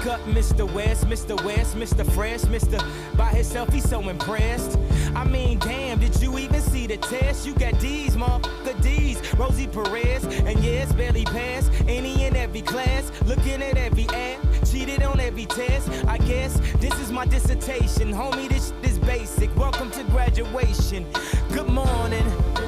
up, Mr. West, Mr. West, Mr. Fresh, Mr. By himself, he's so impressed. I mean, damn, did you even see the test? You got D's, motherfucker D's, Rosie Perez, and yeah, it's barely passed. Any in every class, looking at every ad, cheated on every test. I guess this is my dissertation, homie, this shit is basic. Welcome to graduation. Good morning.